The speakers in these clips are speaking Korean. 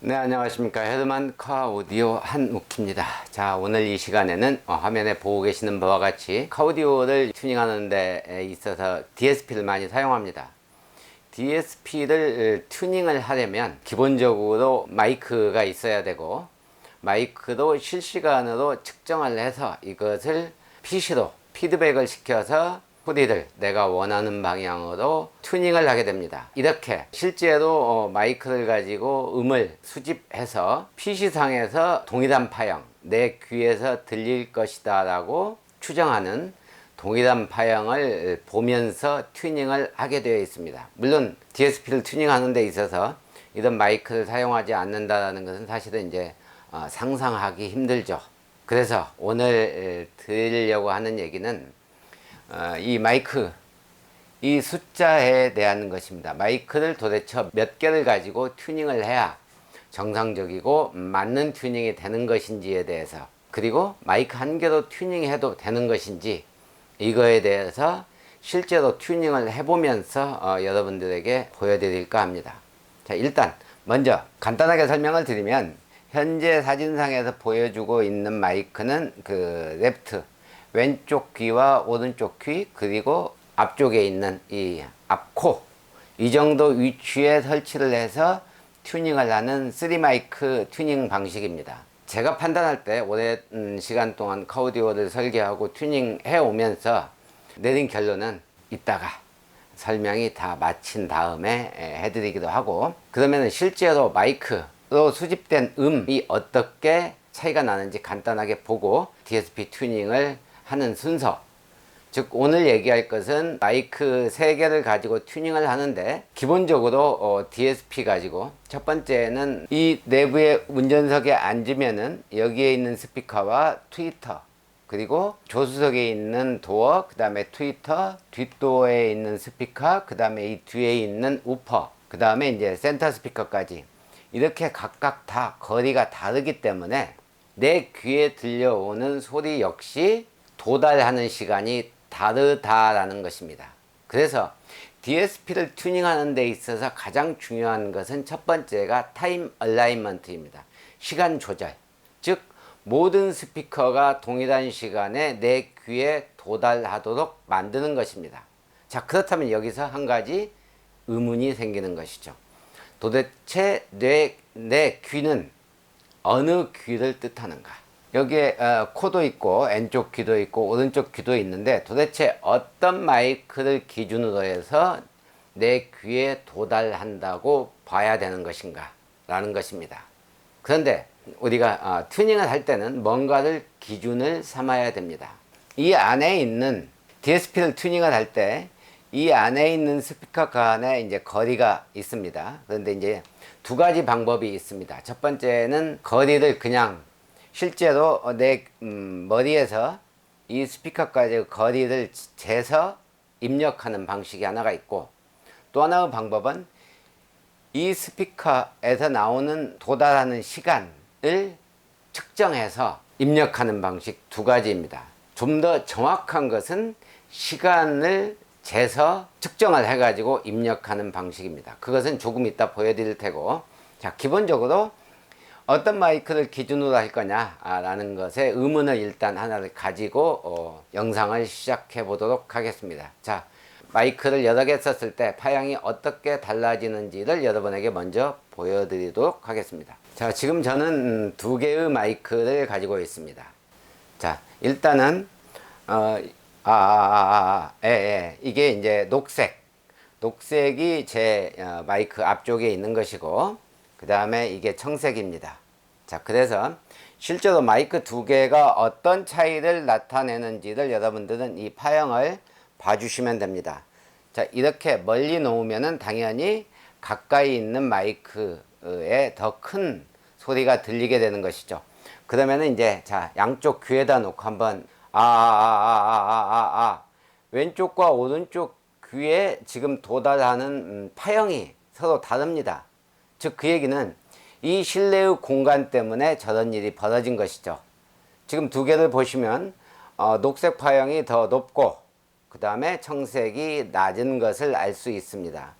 네, 안녕하십니까. 헤드만 카오디오 한욱입니다. 자, 오늘 이 시간에는 화면에 보고 계시는 바와 같이 카오디오를 튜닝하는 데 있어서 DSP를 많이 사용합니다. DSP를 튜닝을 하려면 기본적으로 마이크가 있어야 되고, 마이크도 실시간으로 측정을 해서 이것을 PC로 피드백을 시켜서 소리를 내가 원하는 방향으로 튜닝을 하게 됩니다. 이렇게 실제로 마이크를 가지고 음을 수집해서 PC상에서 동일한 파형, 내 귀에서 들릴 것이다 라고 추정하는 동일한 파형을 보면서 튜닝을 하게 되어 있습니다. 물론 DSP를 튜닝하는 데 있어서 이런 마이크를 사용하지 않는다는 것은 사실은 이제 상상하기 힘들죠. 그래서 오늘 드리려고 하는 얘기는 이 마이크, 이 숫자에 대한 것입니다. 마이크를 도대체 몇 개를 가지고 튜닝을 해야 정상적이고 맞는 튜닝이 되는 것인지에 대해서, 그리고 마이크 한 개로 튜닝해도 되는 것인지, 이거에 대해서 실제로 튜닝을 해보면서 여러분들에게 보여드릴까 합니다. 자, 일단 먼저 간단하게 설명을 드리면, 현재 사진상에서 보여주고 있는 마이크는 그 레프트, 왼쪽 귀와 오른쪽 귀, 그리고 앞쪽에 있는 이 앞코, 이 정도 위치에 설치를 해서 튜닝을 하는 3마이크 튜닝 방식입니다. 제가 판단할 때 오랜 시간 동안 카오디오를 설계하고 튜닝해 오면서 내린 결론은 이따가 설명이 다 마친 다음에 해드리기도 하고, 그러면 실제로 마이크로 수집된 음이 어떻게 차이가 나는지 간단하게 보고 DSP 튜닝을 하는 순서, 즉 오늘 얘기할 것은 마이크 3개를 가지고 튜닝을 하는데, 기본적으로 DSP 가지고 첫 번째는 이 내부의 운전석에 앉으면은 여기에 있는 스피커와 트위터, 그리고 조수석에 있는 도어, 그 다음에 트위터, 뒷도어에 있는 스피커, 그 다음에 이 뒤에 있는 우퍼, 그 다음에 이제 센터 스피커까지, 이렇게 각각 다 거리가 다르기 때문에 내 귀에 들려오는 소리 역시 도달하는 시간이 다르다라는 것입니다. 그래서 DSP를 튜닝하는 데 있어서 가장 중요한 것은 첫 번째가 타임 얼라이먼트입니다. 시간 조절. 즉 모든 스피커가 동일한 시간에 내 귀에 도달하도록 만드는 것입니다. 자, 그렇다면 여기서 한 가지 의문이 생기는 것이죠. 도대체 내 귀는 어느 귀를 뜻하는가? 여기에 코도 있고 왼쪽 귀도 있고 오른쪽 귀도 있는데, 도대체 어떤 마이크를 기준으로 해서 내 귀에 도달한다고 봐야 되는 것인가 라는 것입니다. 그런데 우리가 튜닝을 할 때는 뭔가를 기준을 삼아야 됩니다. 이 안에 있는 DSP를 튜닝을 할 때 이 안에 있는 스피커 간에 이제 거리가 있습니다. 그런데 이제 두 가지 방법이 있습니다. 첫 번째는 거리를 그냥 실제로 내 머리에서 이 스피커까지 거리를 재서 입력하는 방식이 하나가 있고, 또 하나의 방법은 이 스피커에서 나오는 도달하는 시간을 측정해서 입력하는 방식, 두 가지입니다. 좀 더 정확한 것은 시간을 재서 측정을 해가지고 입력하는 방식입니다. 그것은 조금 이따 보여드릴 테고, 자, 기본적으로 어떤 마이크를 기준으로 할 거냐 라는 것에 의문을 일단 하나를 가지고 영상을 시작해 보도록 하겠습니다. 자, 마이크를 여러 개 썼을 때 파형이 어떻게 달라지는지를 여러분에게 먼저 보여드리도록 하겠습니다. 자, 지금 저는 두 개의 마이크를 가지고 있습니다. 자, 일단은 이게 이제 녹색이 제 마이크 앞쪽에 있는 것이고, 그 다음에 이게 청색입니다. 자, 그래서 실제로 마이크 두 개가 어떤 차이를 나타내는지를 여러분들은 이 파형을 봐주시면 됩니다. 자, 이렇게 멀리 놓으면은 당연히 가까이 있는 마이크에 더 큰 소리가 들리게 되는 것이죠. 그러면은 이제 자, 양쪽 귀에다 놓고 한번 왼쪽과 오른쪽 귀에 지금 도달하는 파형이 서로 다릅니다. 즉 그 얘기는 이 실내의 공간 때문에 저런 일이 벌어진 것이죠. 지금 두 개를 보시면 녹색 파형이 더 높고 그 다음에 청색이 낮은 것을 알 수 있습니다.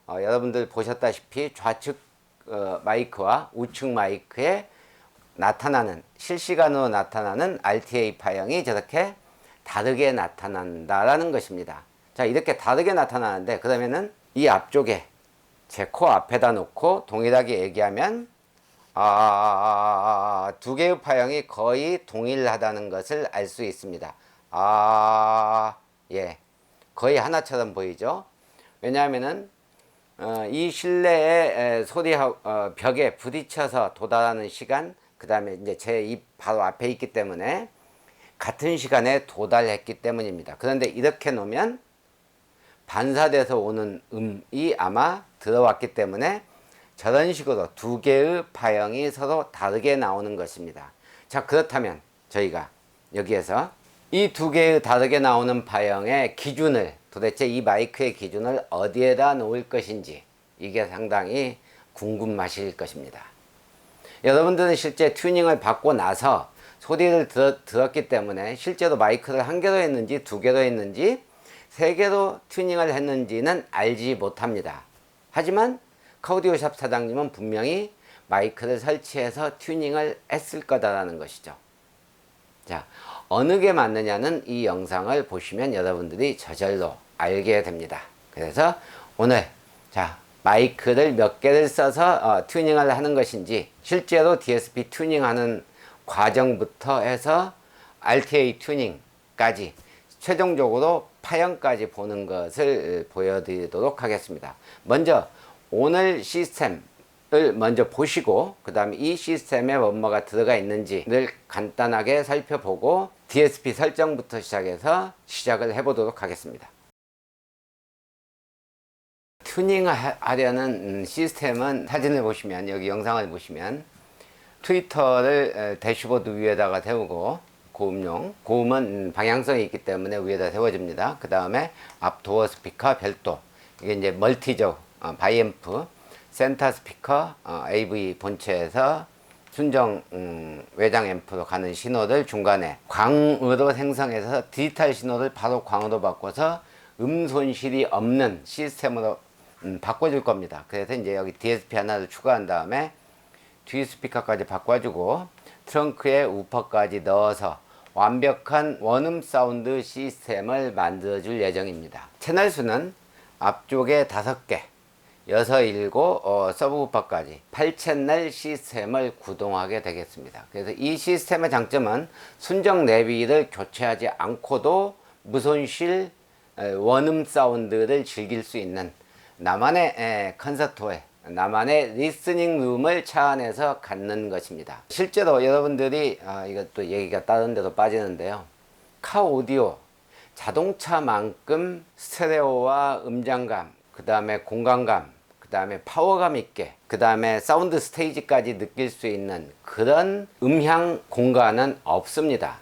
여러분들 보셨다시피 좌측 마이크와 우측 마이크에 나타나는 실시간으로 나타나는 RTA 파형이 저렇게 다르게 나타난다라는 것입니다. 자, 이렇게 다르게 나타나는데 그러면은 이 앞쪽에 제 코 앞에다 놓고 동일하게 얘기하면 두 개의 파형이 거의 동일하다는 것을 알 수 있습니다. 예, 거의 하나처럼 보이죠. 왜냐하면은 이 실내의 소리 벽에 부딪혀서 도달하는 시간, 그 다음에 이제 제 입 바로 앞에 있기 때문에 같은 시간에 도달했기 때문입니다. 그런데 이렇게 놓으면 반사돼서 오는 음이 아마 들어왔기 때문에 저런 식으로 두 개의 파형이 서로 다르게 나오는 것입니다. 자, 그렇다면 저희가 여기에서 이 두 개의 다르게 나오는 파형의 기준을, 도대체 이 마이크의 기준을 어디에다 놓을 것인지, 이게 상당히 궁금하실 것입니다. 여러분들은 실제 튜닝을 받고 나서 소리를 들었기 때문에 실제로 마이크를 한 개로 했는지 두 개로 했는지 세 개로 튜닝을 했는지는 알지 못합니다. 하지만 카우디오샵 사장님은 분명히 마이크를 설치해서 튜닝을 했을 거다라는 것이죠. 자, 어느 게 맞느냐는 이 영상을 보시면 여러분들이 저절로 알게 됩니다. 그래서 오늘 마이크를 몇 개를 써서 튜닝을 하는 것인지, 실제로 DSP 튜닝하는 과정부터 해서 RTA 튜닝까지 최종적으로 파형까지 보는 것을 보여드리도록 하겠습니다. 먼저 오늘 시스템을 먼저 보시고 그 다음에 이 시스템에 뭐가 들어가 있는지를 간단하게 살펴보고 DSP 설정부터 시작해서 시작을 해보도록 하겠습니다. 튜닝하려는 시스템은 사진을 보시면, 여기 영상을 보시면 트위터를 대시보드 위에다가 세우고, 고음은 방향성이 있기 때문에 위에다 세워집니다. 그 다음에 앞 도어 스피커 별도, 이게 이제 멀티죠. 바이앰프, 센터 스피커, AV 본체에서 순정 외장 앰프로 가는 신호를 중간에 광으로 생성해서 디지털 신호를 바로 광으로 바꿔서 손실이 없는 시스템으로 바꿔줄 겁니다. 그래서 이제 여기 DSP 하나를 추가한 다음에 뒤 스피커까지 바꿔주고 트렁크에 우퍼까지 넣어서 완벽한 원음 사운드 시스템을 만들어 줄 예정입니다. 채널 수는 앞쪽에 5개, 6, 7, 서브우퍼까지 8채널 시스템을 구동하게 되겠습니다. 그래서 이 시스템의 장점은 순정 내비를 교체하지 않고도 무손실 원음 사운드를 즐길 수 있는 나만의 콘서트홀, 나만의 리스닝 룸을 차 안에서 갖는 것입니다. 실제로 여러분들이 이것도 얘기가 다른 데로 빠지는데요, 카오디오 자동차만큼 스테레오와 음장감, 그 다음에 공간감, 그 다음에 파워감 있게, 그 다음에 사운드 스테이지까지 느낄 수 있는 그런 음향 공간은 없습니다.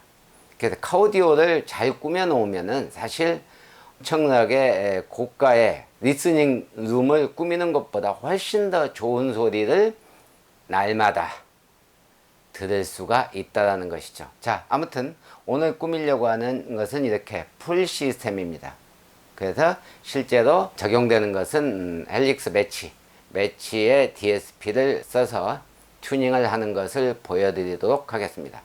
그래서 카오디오를 잘 꾸며 놓으면은 사실 엄청나게 고가의 리스닝 룸을 꾸미는 것보다 훨씬 더 좋은 소리를 날마다 들을 수가 있다는 것이죠. 자, 아무튼 오늘 꾸미려고 하는 것은 이렇게 풀 시스템입니다. 그래서 실제로 적용되는 것은 헬릭스 매치의 DSP를 써서 튜닝을 하는 것을 보여드리도록 하겠습니다.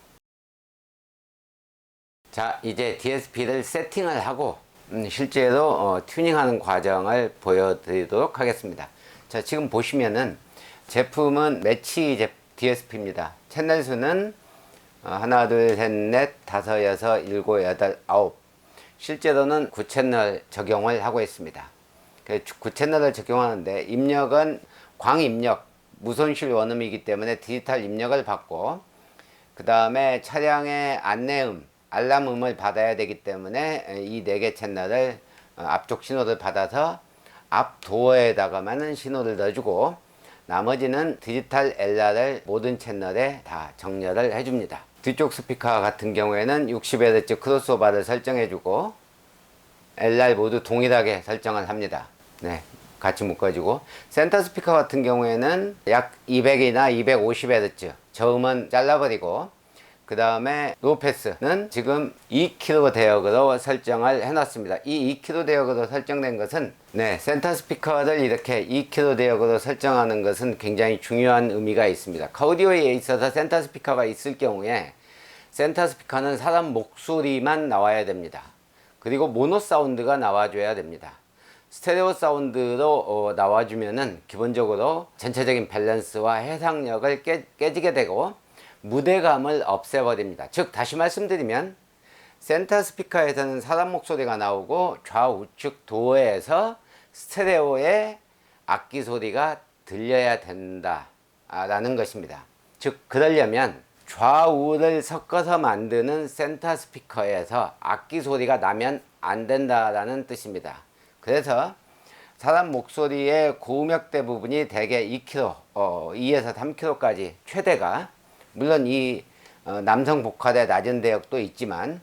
자, 이제 DSP를 세팅을 하고 실제로 튜닝하는 과정을 보여드리도록 하겠습니다. 자, 지금 보시면은 제품은 매치 DSP입니다. 채널 수는 하나, 둘, 셋, 넷, 다섯, 여섯, 일곱, 여덟, 아홉. 실제로는 9채널 적용을 하고 있습니다. 9채널을 적용하는데 입력은 광입력, 무손실 원음이기 때문에 디지털 입력을 받고, 그 다음에 차량의 안내음, 알람음을 받아야 되기 때문에 이 4개 채널을 앞쪽 신호를 받아서 앞 도어에다가만 신호를 넣어주고, 나머지는 디지털 LR을 모든 채널에 다 정렬을 해줍니다. 뒤쪽 스피커 같은 경우에는 60Hz 크로스오버를 설정해주고 LR 모두 동일하게 설정을 합니다. 네, 같이 묶어주고, 센터 스피커 같은 경우에는 약 200이나 250Hz 저음은 잘라버리고 그 다음에 로우패스는 지금 2kg 대역으로 설정을 해놨습니다. 이 2kg 대역으로 설정된 것은 센터 스피커를 이렇게 2kg 대역으로 설정하는 것은 굉장히 중요한 의미가 있습니다. 카오디오에 있어서 센터 스피커가 있을 경우에 센터 스피커는 사람 목소리만 나와야 됩니다. 그리고 모노 사운드가 나와줘야 됩니다. 스테레오 사운드로 나와주면은 기본적으로 전체적인 밸런스와 해상력을 깨지게 되고 무대감을 없애버립니다. 즉 다시 말씀드리면 센터 스피커에서는 사람 목소리가 나오고 좌우측 도어에서 스테레오의 악기 소리가 들려야 된다 라는 것입니다. 즉 그러려면 좌우를 섞어서 만드는 센터 스피커에서 악기 소리가 나면 안 된다라는 뜻입니다. 그래서 사람 목소리의 고음역대 부분이 대개 2kg, 2에서 3kg까지 최대가, 물론 이 남성 보컬의 낮은 대역도 있지만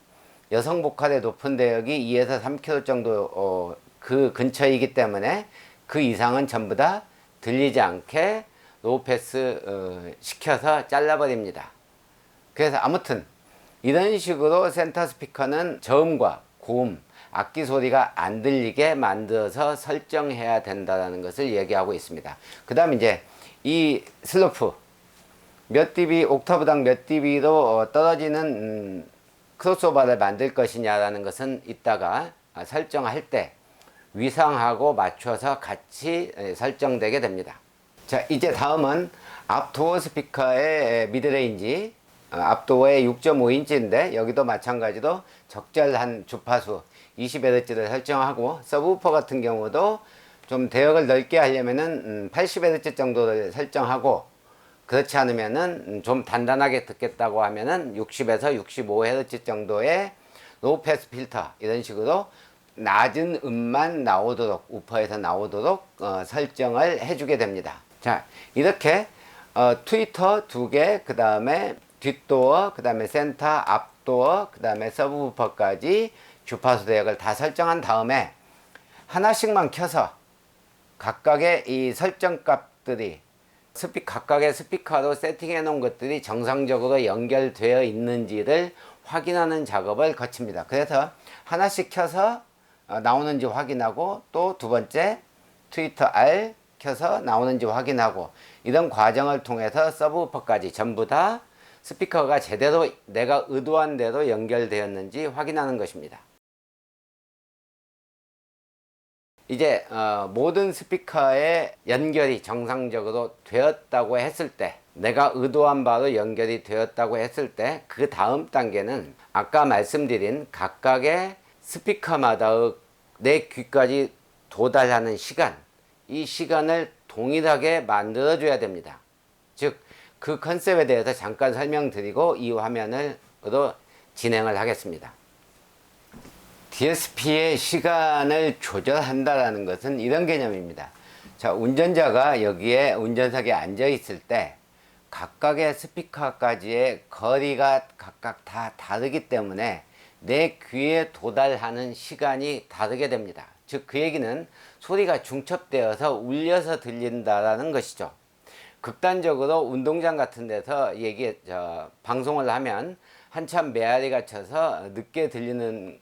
여성 보컬의 높은 대역이 2에서 3kg 정도 그 근처이기 때문에 그 이상은 전부 다 들리지 않게 로우패스 시켜서 잘라버립니다. 그래서 아무튼 이런 식으로 센터 스피커는 저음과 고음, 악기 소리가 안 들리게 만들어서 설정해야 된다는 것을 얘기하고 있습니다. 그 다음 이제 이 슬로프 몇 dB, 옥타브당 몇 dB로 떨어지는 크로스오버를 만들 것이냐라는 것은 이따가 설정할 때 위상하고 맞춰서 같이 설정되게 됩니다. 자, 이제 다음은 앞도어 스피커의 미드레인지, 앞도어의 6.5인치인데 여기도 마찬가지로 적절한 주파수 20Hz를 설정하고, 서브우퍼 같은 경우도 좀 대역을 넓게 하려면은 80Hz 정도를 설정하고, 그렇지 않으면은 좀 단단하게 듣겠다고 하면은 60에서 65Hz 정도의 로우패스 필터, 이런 식으로 낮은 음만 나오도록, 우퍼에서 나오도록 설정을 해주게 됩니다. 자, 이렇게 트위터 2개, 그 다음에 뒷도어, 그 다음에 센터, 앞도어, 그 다음에 서브우퍼까지 주파수 대역을 다 설정한 다음에 하나씩만 켜서 각각의 이 설정값들이 각각의 스피커로 세팅해 놓은 것들이 정상적으로 연결되어 있는지를 확인하는 작업을 거칩니다. 그래서 하나씩 켜서 나오는지 확인하고, 또 두 번째 트위터 R 켜서 나오는지 확인하고, 이런 과정을 통해서 서브우퍼까지 전부 다 스피커가 제대로 내가 의도한 대로 연결되었는지 확인하는 것입니다. 이제 모든 스피커의 연결이 정상적으로 되었다고 했을 때, 내가 의도한 바로 연결이 되었다고 했을 때, 그 다음 단계는 아까 말씀드린 각각의 스피커마다의 내 귀까지 도달하는 시간, 이 시간을 동일하게 만들어 줘야 됩니다. 즉 그 컨셉에 대해서 잠깐 설명드리고 이 화면으로 진행을 하겠습니다. DSP의 시간을 조절한다라는 것은 이런 개념입니다. 자, 운전자가 여기에 운전석에 앉아 있을 때 각각의 스피커까지의 거리가 각각 다 다르기 때문에 내 귀에 도달하는 시간이 다르게 됩니다. 즉 그 얘기는 소리가 중첩되어서 울려서 들린다라는 것이죠. 극단적으로 운동장 같은 데서 방송을 하면 한참 메아리가 쳐서 늦게 들리는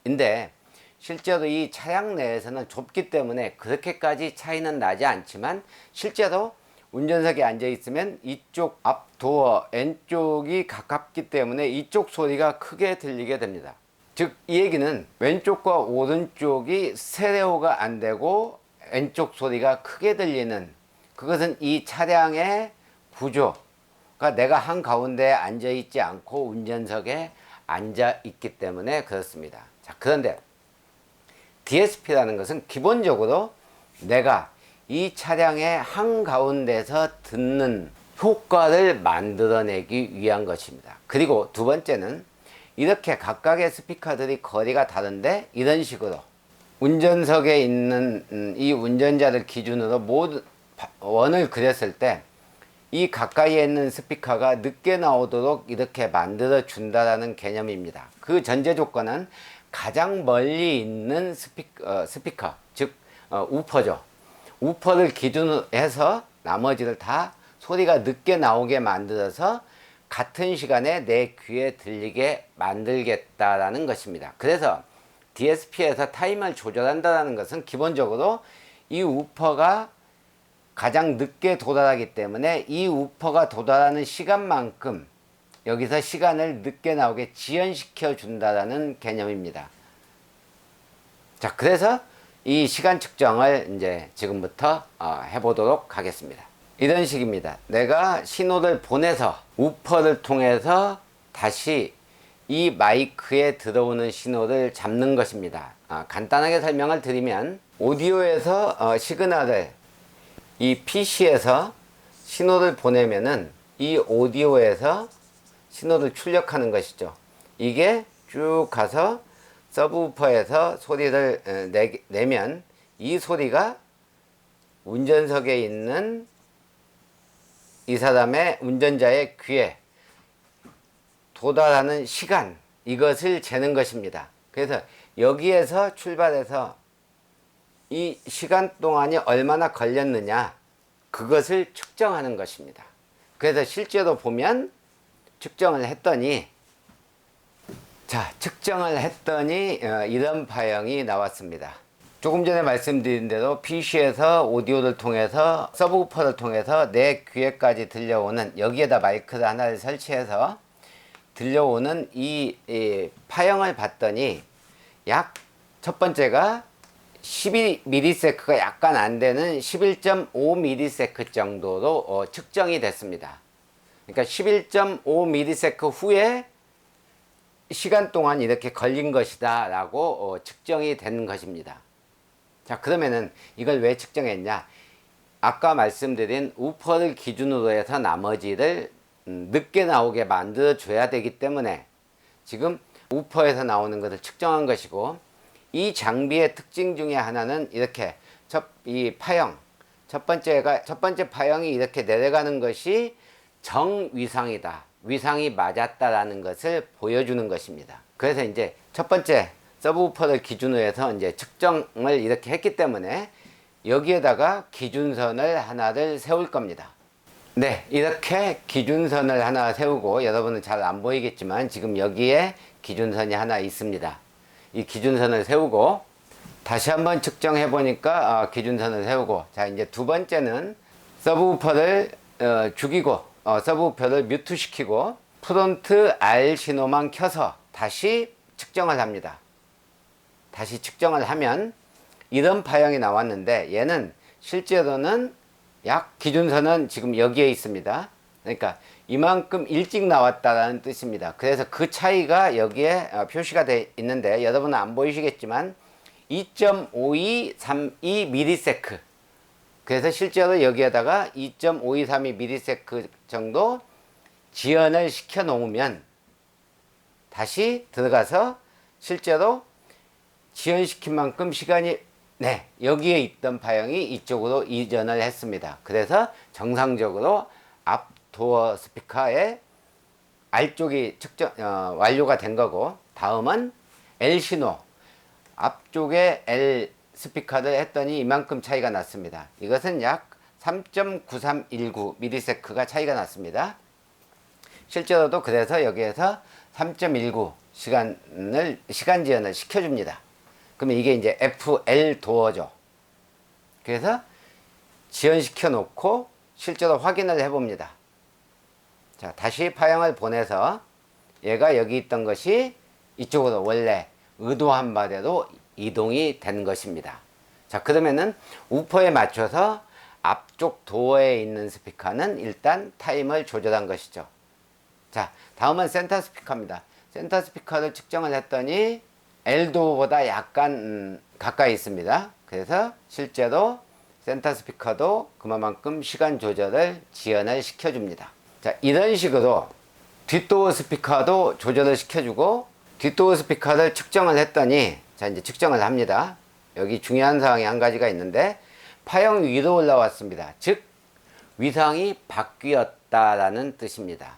것인데, 실제로 이 차량 내에서는 좁기 때문에 그렇게까지 차이는 나지 않지만, 실제로 운전석에 앉아 있으면 이쪽 앞도어 N쪽이 가깝기 때문에 이쪽 소리가 크게 들리게 됩니다. 즉 이 얘기는 왼쪽과 오른쪽이 스테레오가 안 되고 N쪽 소리가 크게 들리는, 그것은 이 차량의 구조가 내가 한가운데에 앉아 있지 않고 운전석에 앉아 있기 때문에 그렇습니다. 자, 그런데 DSP라는 것은 기본적으로 내가 이 차량의 한가운데서 듣는 효과를 만들어내기 위한 것입니다. 그리고 두 번째는 이렇게 각각의 스피커들이 거리가 다른데, 이런 식으로 운전석에 있는 이 운전자를 기준으로 모든 원을 그렸을 때 이 가까이에 있는 스피커가 늦게 나오도록 이렇게 만들어 준다라는 개념입니다. 그 전제 조건은 가장 멀리 있는 스피커, 즉 우퍼죠. 우퍼를 기준으로 해서 나머지를 다 소리가 늦게 나오게 만들어서 같은 시간에 내 귀에 들리게 만들겠다라는 것입니다. 그래서 DSP에서 타임을 조절한다는 것은 기본적으로 이 우퍼가 가장 늦게 도달하기 때문에 이 우퍼가 도달하는 시간만큼 여기서 시간을 늦게 나오게 지연시켜 준다라는 개념입니다. 자, 그래서 이 시간 측정을 이제 지금부터 해보도록 하겠습니다. 이런 식입니다. 내가 신호를 보내서 우퍼를 통해서 다시 이 마이크에 들어오는 신호를 잡는 것입니다. 간단하게 설명을 드리면 오디오에서 시그널을 이 PC에서 신호를 보내면은 이 오디오에서 신호를 출력하는 것이죠. 이게 쭉 가서 서브우퍼에서 소리를 내면 이 소리가 운전석에 있는 이 사람의 운전자의 귀에 도달하는 시간, 이것을 재는 것입니다. 그래서 여기에서 출발해서 이 시간 동안이 얼마나 걸렸느냐, 그것을 측정하는 것입니다. 그래서 실제로 보면 측정을 했더니 이런 파형이 나왔습니다. 조금 전에 말씀드린 대로 PC에서 오디오를 통해서 서브우퍼를 통해서 내 귀에까지 들려오는, 여기에다 마이크를 하나를 설치해서 들려오는 이 파형을 봤더니 약 첫 번째가 12ms가 약간 안 되는 11.5ms 정도로 측정이 됐습니다. 그러니까 11.5ms 후에 시간 동안 이렇게 걸린 것이다 라고 측정이 된 것입니다. 자, 그러면은 이걸 왜 측정했냐? 아까 말씀드린 우퍼를 기준으로 해서 나머지를 늦게 나오게 만들어 줘야 되기 때문에 지금 우퍼에서 나오는 것을 측정한 것이고, 이 장비의 특징 중에 하나는 이렇게 이 파형, 첫 번째 파형이 이렇게 내려가는 것이 정위상이다, 위상이 맞았다라는 것을 보여주는 것입니다. 그래서 이제 첫 번째 서브우퍼를 기준으로 해서 이제 측정을 이렇게 했기 때문에 여기에다가 기준선을 하나를 세울 겁니다. 네, 이렇게 기준선을 하나 세우고, 여러분은 잘 안 보이겠지만 지금 여기에 기준선이 하나 있습니다. 이 기준선을 세우고 다시 한번 측정해 보니까 기준선을 세우고, 자, 이제 두 번째는 서브우퍼를 죽이고 서브우퍼를 뮤트 시키고 프론트 R 신호만 켜서 다시 측정을 합니다. 다시 측정을 하면 이런 파형이 나왔는데, 얘는 실제로는 약 기준선은 지금 여기에 있습니다. 그러니까 이만큼 일찍 나왔다라는 뜻입니다. 그래서 그 차이가 여기에 표시가 되어 있는데, 여러분은 안 보이시겠지만 2.5232ms, 그래서 실제로 여기에다가 2.5232ms 정도 지연을 시켜 놓으면 다시 들어가서 실제로 지연시킨 만큼 시간이, 네, 여기에 있던 파형이 이쪽으로 이전을 했습니다. 그래서 정상적으로 앞 도어 스피커의 R쪽이 완료가 된 거고, 다음은 L 신호, 앞쪽에 L 스피커를 했더니 이만큼 차이가 났습니다. 이것은 약 3.9319ms가 차이가 났습니다. 실제로도 그래서 여기에서 3.19 시간 지연을 시켜줍니다. 그러면 이게 이제 FL 도어죠. 그래서 지연시켜 놓고 실제로 확인을 해봅니다. 자, 다시 파형을 보내서 얘가 여기 있던 것이 이쪽으로 원래 의도한 바대로 이동이 된 것입니다. 자, 그러면은 우퍼에 맞춰서 앞쪽 도어에 있는 스피커는 일단 타임을 조절한 것이죠. 자, 다음은 센터 스피커입니다. 센터 스피커를 측정을 했더니 L도어보다 약간 가까이 있습니다. 그래서 실제로 센터 스피커도 그만큼 시간 조절을 지연을 시켜줍니다. 자, 이런 식으로 뒷도어 스피커도 조절을 시켜주고, 뒷도어 스피커를 측정을 했더니, 자, 이제 측정을 합니다. 여기 중요한 사항이 한 가지가 있는데, 파형 위로 올라왔습니다. 즉 위상이 바뀌었다라는 뜻입니다.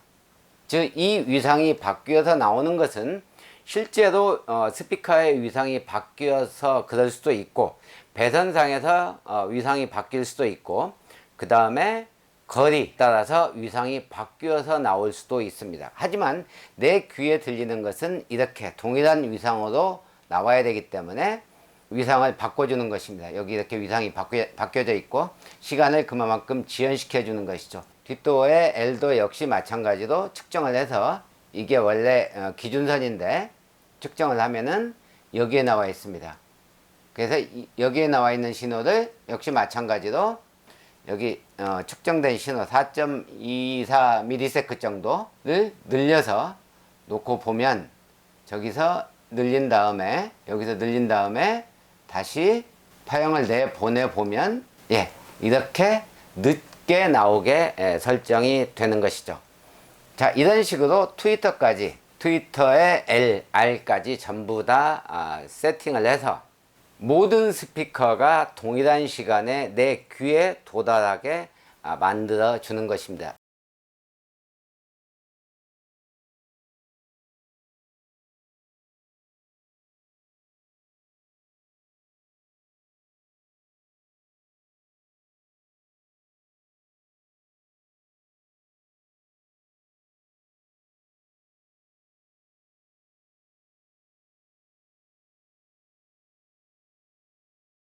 즉 이 위상이 바뀌어서 나오는 것은 실제로 스피커의 위상이 바뀌어서 그럴 수도 있고, 배선상에서 위상이 바뀔 수도 있고, 그 다음에 거리 따라서 위상이 바뀌어서 나올 수도 있습니다. 하지만 내 귀에 들리는 것은 이렇게 동일한 위상으로 나와야 되기 때문에 위상을 바꿔주는 것입니다. 여기 이렇게 위상이 바뀌어져 있고 시간을 그만큼 지연시켜 주는 것이죠. 뒷도어의 L도 역시 마찬가지로 측정을 해서 이게 원래 기준선인데 측정을 하면은 여기에 나와 있습니다. 그래서 여기에 나와 있는 신호를 역시 마찬가지로 여기 측정된 신호 4.24ms 정도를 늘려서 놓고 보면 저기서 늘린 다음에 여기서 늘린 다음에 다시 파형을 내보내 보면 예 이렇게 늦게 나오게 설정이 되는 것이죠. 자, 이런 식으로 트위터의 L, R까지 전부 다 세팅을 해서 모든 스피커가 동일한 시간에 내 귀에 도달하게 만들어 주는 것입니다.